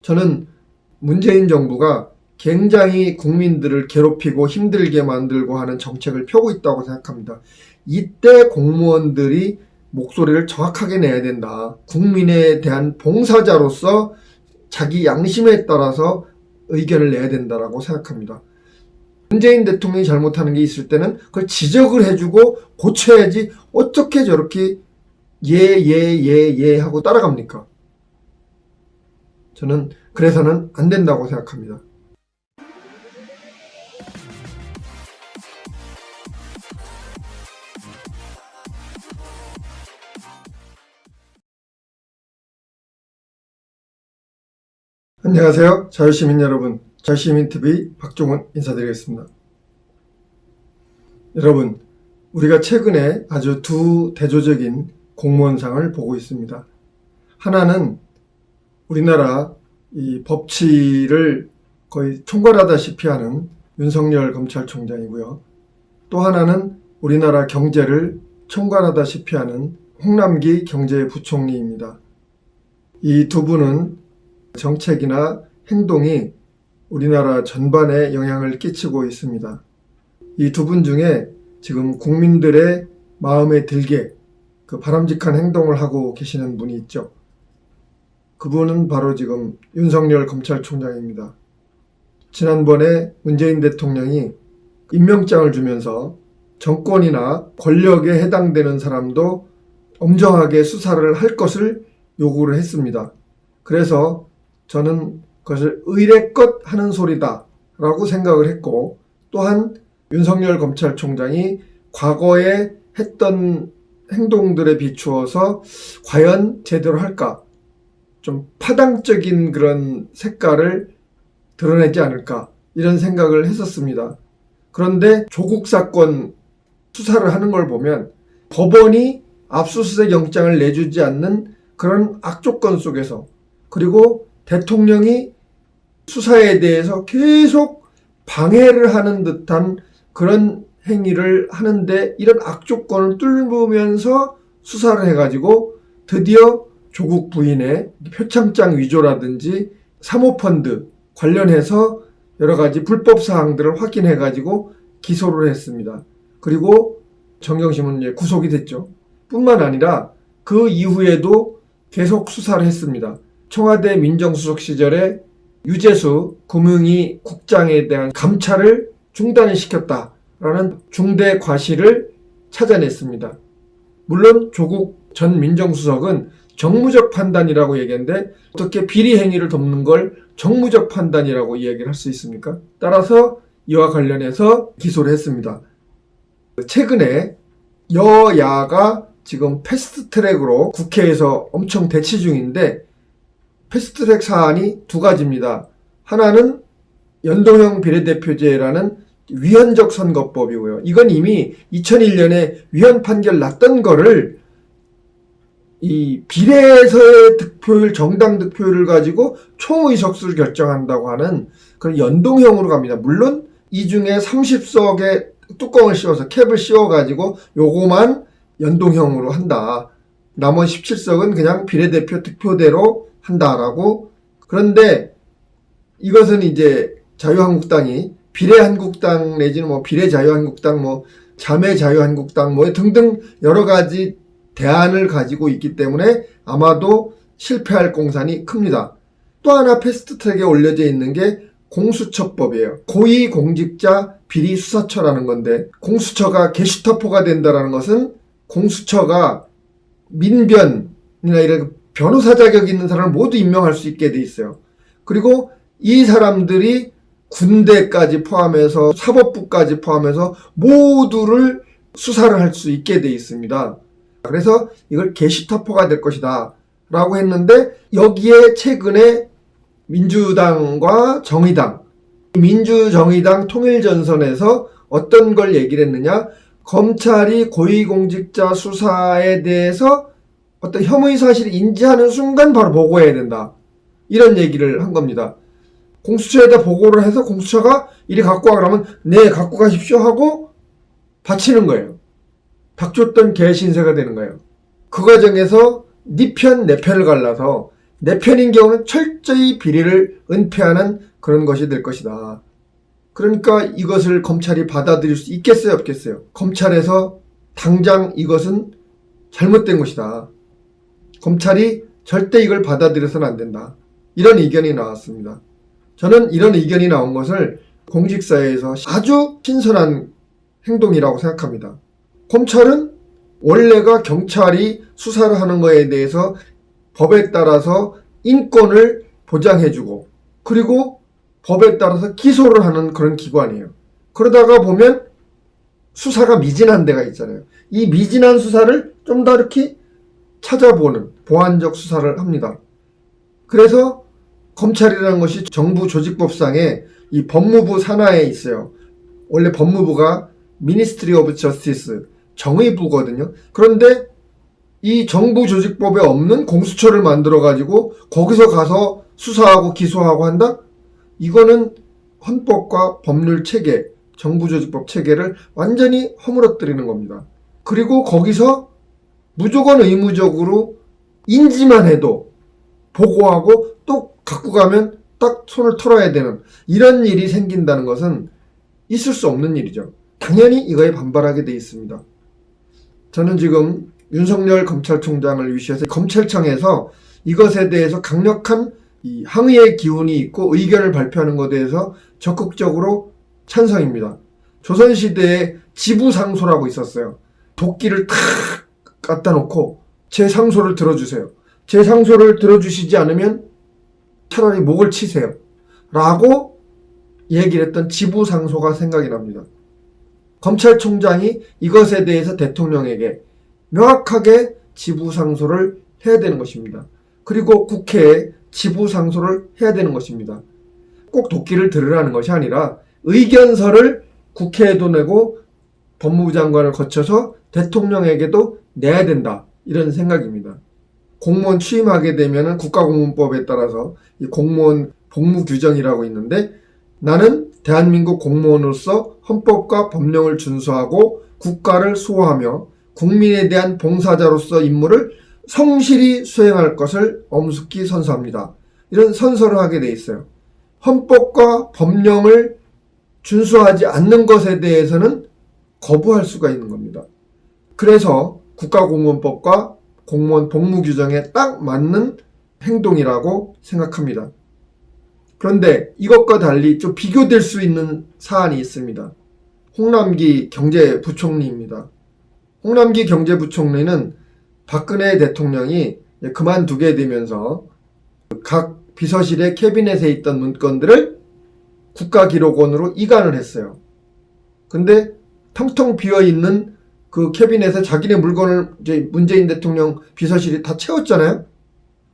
저는 문재인 정부가 굉장히 국민들을 괴롭히고 힘들게 만들고 하는 정책을 펴고 있다고 생각합니다. 이때 공무원들이 목소리를 정확하게 내야 된다. 국민에 대한 봉사자로서 자기 양심에 따라서 의견을 내야 된다라고 생각합니다. 문재인 대통령이 잘못하는 게 있을 때는 그걸 지적을 해주고 고쳐야지 어떻게 저렇게 예 하고 따라갑니까? 저는 그래서는 안 된다고 생각합니다. 안녕하세요. 자유시민 여러분. 자유시민TV 박종원 인사드리겠습니다. 여러분, 우리가 최근에 아주 두 대조적인 공무원상을 보고 있습니다. 하나는 우리나라 이 법치를 거의 총괄하다시피 하는 윤석열 검찰총장이고요. 또 하나는 우리나라 경제를 총괄하다시피 하는 홍남기 경제부총리입니다. 이 두 분은 정책이나 행동이 우리나라 전반에 영향을 끼치고 있습니다. 이 두 분 중에 지금 국민들의 마음에 들게 그 바람직한 행동을 하고 계시는 분이 있죠. 그분은 바로 지금 윤석열 검찰총장입니다. 지난번에 문재인 대통령이 임명장을 주면서 정권이나 권력에 해당되는 사람도 엄정하게 수사를 할 것을 요구를 했습니다. 그래서 저는 그것을 의례껏 하는 소리다 라고 생각을 했고, 또한 윤석열 검찰총장이 과거에 했던 행동들에 비추어서 과연 제대로 할까, 좀 파당적인 그런 색깔을 드러내지 않을까 이런 생각을 했었습니다. 그런데 조국 사건 수사를 하는 걸 보면 법원이 압수수색 영장을 내주지 않는 그런 악조건 속에서, 그리고 대통령이 수사에 대해서 계속 방해를 하는 듯한 그런 행위를 하는데 이런 악조건을 뚫으면서 수사를 해가지고 드디어 조국 부인의 표창장 위조라든지 사모펀드 관련해서 여러 가지 불법 사항들을 확인해가지고 기소를 했습니다. 그리고 정경심은 구속이 됐죠. 뿐만 아니라 그 이후에도 계속 수사를 했습니다. 청와대 민정수석 시절에 유재수 금융위 국장에 대한 감찰을 중단을 시켰다라는 중대 과실을 찾아냈습니다. 물론 조국 전 민정수석은 정무적 판단이라고 얘기했는데 어떻게 비리 행위를 돕는 걸 정무적 판단이라고 이야기를 할 수 있습니까? 따라서 이와 관련해서 기소를 했습니다. 최근에 여야가 지금 패스트트랙으로 국회에서 엄청 대치 중인데 패스트트랙 사안이 두 가지입니다. 하나는 연동형 비례대표제라는 위헌적 선거법이고요. 이건 이미 2001년에 위헌 판결 났던 거를 이 비례에서의 득표율, 정당 득표율을 가지고 총의석수를 결정한다고 하는 그런 연동형으로 갑니다. 물론 이 중에 30석에 뚜껑을 씌워서 캡을 씌워가지고 요거만 연동형으로 한다. 나머지 17석은 그냥 비례대표 득표대로 한다라고. 그런데 이것은 이제 자유한국당이 비례한국당 내지는 뭐 비례자유한국당, 뭐 자매자유한국당 뭐 등등 여러 가지 대안을 가지고 있기 때문에 아마도 실패할 공산이 큽니다. 또 하나 패스트트랙에 올려져 있는 게 공수처법이에요. 고위공직자 비리수사처라는 건데, 공수처가 게슈타포가 된다는 것은 공수처가 민변이나 이런 변호사 자격 있는 사람을 모두 임명할 수 있게 돼 있어요. 그리고 이 사람들이 군대까지 포함해서 사법부까지 포함해서 모두를 수사를 할 수 있게 돼 있습니다. 그래서 이걸 게슈타포가 될 것이다 라고 했는데, 여기에 최근에 민주당과 정의당, 민주정의당 통일전선에서 어떤 걸 얘기를 했느냐, 검찰이 고위공직자 수사에 대해서 어떤 혐의 사실을 인지하는 순간 바로 보고해야 된다, 이런 얘기를 한 겁니다. 공수처에다 보고를 해서 공수처가 이리 갖고 와 그러면 네 갖고 가십시오 하고 바치는 거예요. 박 줬던 개 신세가 되는 거예요. 그 과정에서 네 편 내 편을 갈라서 내 편인 경우는 철저히 비리를 은폐하는 그런 것이 될 것이다. 그러니까 이것을 검찰이 받아들일 수 있겠어요, 없겠어요? 검찰에서 당장 이것은 잘못된 것이다. 검찰이 절대 이걸 받아들여서는 안 된다. 이런 의견이 나왔습니다. 저는 이런 의견이 나온 것을 공직사회에서 아주 신선한 행동이라고 생각합니다. 검찰은 원래가 경찰이 수사를 하는 것에 대해서 법에 따라서 인권을 보장해주고 그리고 법에 따라서 기소를 하는 그런 기관이에요. 그러다가 보면 수사가 미진한 데가 있잖아요. 이 미진한 수사를 좀 더 이렇게 찾아보는 보완적 수사를 합니다. 그래서 검찰이라는 것이 정부 조직법상에 이 법무부 산하에 있어요. 원래 법무부가 Ministry of Justice, 정의부거든요. 그런데 이 정부 조직법에 없는 공수처를 만들어가지고 거기서 가서 수사하고 기소하고 한다? 이거는 헌법과 법률 체계, 정부 조직법 체계를 완전히 허물어뜨리는 겁니다. 그리고 거기서 무조건 의무적으로 인지만 해도 보고하고 또 갖고 가면 딱 손을 털어야 되는 이런 일이 생긴다는 것은 있을 수 없는 일이죠. 당연히 이거에 반발하게 돼 있습니다. 저는 지금 윤석열 검찰총장을 위시해서 검찰청에서 이것에 대해서 강력한 이 항의의 기운이 있고 의견을 발표하는 것에 대해서 적극적으로 찬성입니다. 조선시대에 지부상소라고 있었어요. 도끼를 탁 갖다 놓고 제 상소를 들어주세요. 제 상소를 들어주시지 않으면 차라리 목을 치세요. 라고 얘기를 했던 지부상소가 생각이 납니다. 검찰총장이 이것에 대해서 대통령에게 명확하게 지부상소를 해야 되는 것입니다. 그리고 국회에 지부상소를 해야 되는 것입니다. 꼭 도끼를 들으라는 것이 아니라 의견서를 국회에도 내고 법무부 장관을 거쳐서 대통령에게도 내야 된다. 이런 생각입니다. 공무원 취임하게 되면 국가공무원법에 따라서 이 공무원 복무 규정이라고 있는데 나는 대한민국 공무원으로서 헌법과 법령을 준수하고 국가를 수호하며 국민에 대한 봉사자로서 임무를 성실히 수행할 것을 엄숙히 선서합니다. 이런 선서를 하게 돼 있어요. 헌법과 법령을 준수하지 않는 것에 대해서는 거부할 수가 있는 겁니다. 그래서 국가공무원법과 공무원 복무규정에 딱 맞는 행동이라고 생각합니다. 그런데 이것과 달리 좀 비교될 수 있는 사안이 있습니다. 홍남기 경제부총리입니다. 홍남기 경제부총리는 박근혜 대통령이 그만두게 되면서 각 비서실의 캐비넷에 있던 문건들을 국가기록원으로 이관을 했어요. 근데 텅텅 비어있는 그 캐비넷에 자기네 물건을 이제 문재인 대통령 비서실이 다 채웠잖아요.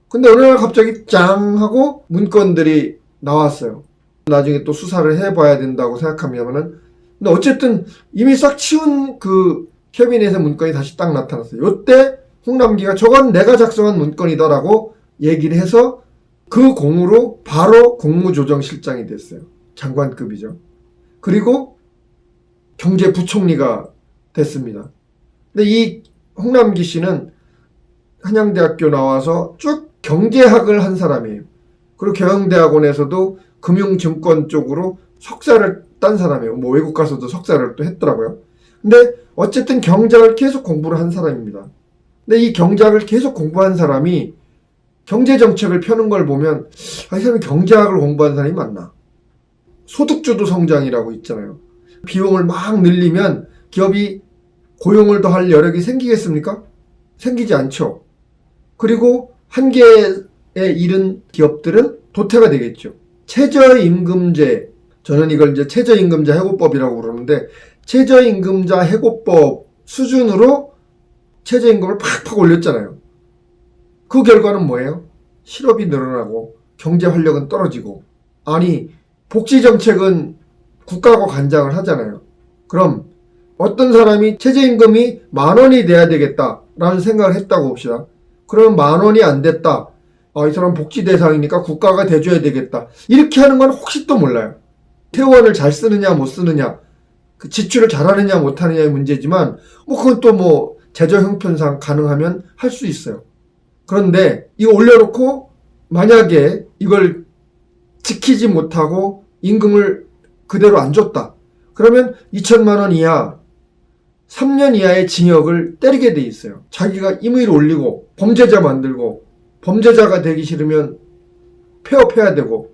근데 어느 날 갑자기 짱 하고 문건들이 나왔어요. 나중에 또 수사를 해봐야 된다고 생각합니다만은 근데 어쨌든 이미 싹 치운 그 캐비넷의 문건이 다시 딱 나타났어요. 요때 홍남기가 저건 내가 작성한 문건이다라고 얘기를 해서 그 공으로 바로 국무조정실장이 됐어요. 장관급이죠. 그리고 경제부총리가 됐습니다. 근데 이 홍남기 씨는 한양대학교 나와서 쭉 경제학을 한 사람이에요. 그리고 경영대학원에서도 금융증권 쪽으로 석사를 딴 사람이에요. 뭐 외국 가서도 석사를 또 했더라고요. 근데 어쨌든 경제학을 계속 공부를 한 사람입니다. 근데 이 경제학을 계속 공부한 사람이 경제정책을 펴는 걸 보면 이 사람이 경제학을 공부한 사람이 맞나? 소득주도 성장이라고 있잖아요. 비용을 막 늘리면 기업이 고용을 더 할 여력이 생기겠습니까? 생기지 않죠. 그리고 한계에 이른 기업들은 도태가 되겠죠. 최저임금제, 저는 이걸 이제 최저임금자 해고법이라고 그러는데 최저임금자 해고법 수준으로 최저임금을 팍팍 올렸잖아요. 그 결과는 뭐예요? 실업이 늘어나고 경제 활력은 떨어지고 아니 복지정책은 국가가 관장을 하잖아요. 그럼 어떤 사람이 최저임금이 10,000원이 돼야 되겠다라는 생각을 했다고 봅시다. 그러면 10,000원이 안 됐다. 이 사람 복지 대상이니까 국가가 대줘야 되겠다. 이렇게 하는 건 혹시 또 몰라요. 퇴원을 잘 쓰느냐 못 쓰느냐, 그 지출을 잘하느냐 못하느냐의 문제지만 그건 또 재정 형편상 가능하면 할 수 있어요. 그런데 이거 올려놓고 만약에 이걸 지키지 못하고 임금을 그대로 안 줬다. 그러면 2천만 원 이하 3년 이하의 징역을 때리게 돼 있어요. 자기가 임의를 올리고 범죄자 만들고 범죄자가 되기 싫으면 폐업해야 되고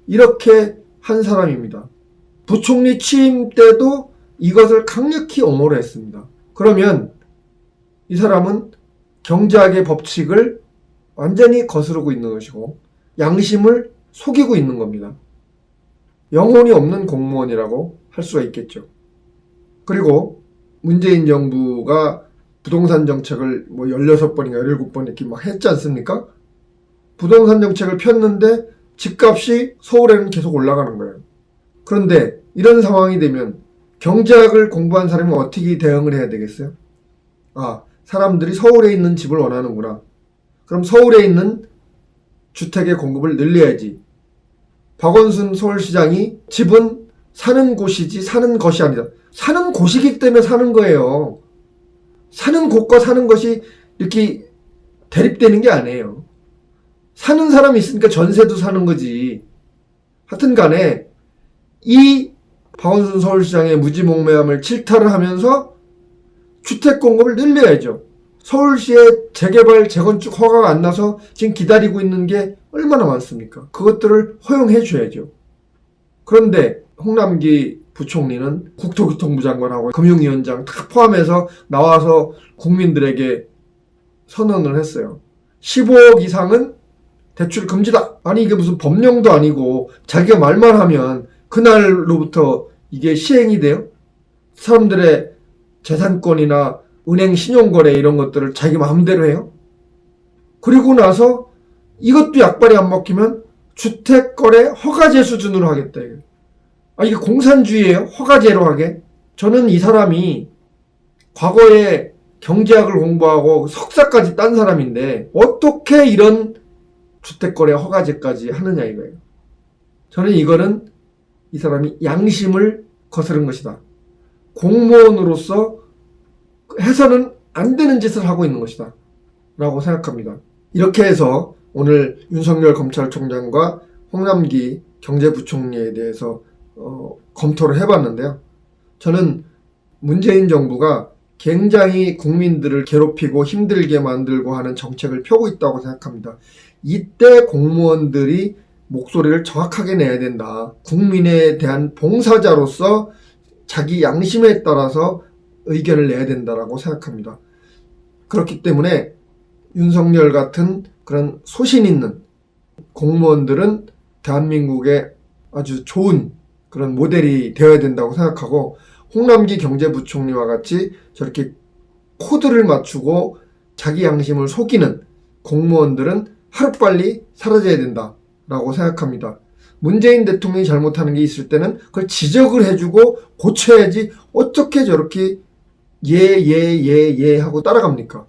이렇게 한 사람입니다. 부총리 취임 때도 이것을 강력히 옹호를 했습니다. 그러면 이 사람은 경제학의 법칙을 완전히 거스르고 있는 것이고 양심을 속이고 있는 겁니다. 영혼이 없는 공무원이라고 할 수가 있겠죠. 그리고 문재인 정부가 부동산 정책을 16번인가 17번 이렇게 막 했지 않습니까? 부동산 정책을 폈는데 집값이 서울에는 계속 올라가는 거예요. 그런데 이런 상황이 되면 경제학을 공부한 사람이 어떻게 대응을 해야 되겠어요? 아, 사람들이 서울에 있는 집을 원하는구나. 그럼 서울에 있는 주택의 공급을 늘려야지. 박원순 서울시장이 집은 사는 곳이지 사는 것이 아니다. 사는 곳이기 때문에 사는 거예요. 사는 곳과 사는 것이 이렇게 대립되는 게 아니에요. 사는 사람이 있으니까 전세도 사는 거지. 하여튼 간에 이 박원순 서울시장의 무지몽매함을 질타를 하면서 주택 공급을 늘려야죠. 서울시의 재개발, 재건축 허가가 안 나서 지금 기다리고 있는 게 얼마나 많습니까? 그것들을 허용해 줘야죠. 그런데 홍남기 부총리는 국토교통부 장관하고 금융위원장 다 포함해서 나와서 국민들에게 선언을 했어요. 15억 이상은 대출 금지다. 아니 이게 무슨 법령도 아니고 자기가 말만 하면 그날로부터 이게 시행이 돼요? 사람들의 재산권이나 은행 신용거래 이런 것들을 자기 마음대로 해요? 그리고 나서 이것도 약발이 안 먹히면 주택거래 허가제 수준으로 하겠다. 아, 이게 공산주의예요? 허가제로 하게? 저는 이 사람이 과거에 경제학을 공부하고 석사까지 딴 사람인데 어떻게 이런 주택거래 허가제까지 하느냐 이거예요. 저는 이거는 이 사람이 양심을 거스른 것이다. 공무원으로서 해서는 안 되는 짓을 하고 있는 것이다. 라고 생각합니다. 이렇게 해서 오늘 윤석열 검찰총장과 홍남기 경제부총리에 대해서 검토를 해봤는데요. 저는 문재인 정부가 굉장히 국민들을 괴롭히고 힘들게 만들고 하는 정책을 펴고 있다고 생각합니다. 이때 공무원들이 목소리를 정확하게 내야 된다. 국민에 대한 봉사자로서 자기 양심에 따라서 의견을 내야 된다라고 생각합니다. 그렇기 때문에 윤석열 같은 그런 소신 있는 공무원들은 대한민국의 아주 좋은 그런 모델이 되어야 된다고 생각하고 홍남기 경제부총리와 같이 저렇게 코드를 맞추고 자기 양심을 속이는 공무원들은 하루빨리 사라져야 된다라고 생각합니다. 문재인 대통령이 잘못하는 게 있을 때는 그걸 지적을 해주고 고쳐야지 어떻게 저렇게 예 하고 따라갑니까?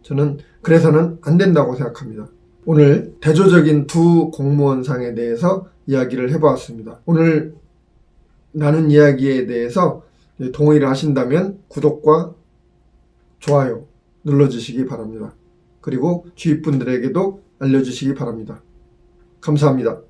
저는 그래서는 안 된다고 생각합니다. 오늘 대조적인 두 공무원상에 대해서 이야기를 해보았습니다. 오늘 나눈 이야기에 대해서 동의를 하신다면 구독과 좋아요 눌러주시기 바랍니다. 그리고 주위 분들에게도 알려주시기 바랍니다. 감사합니다.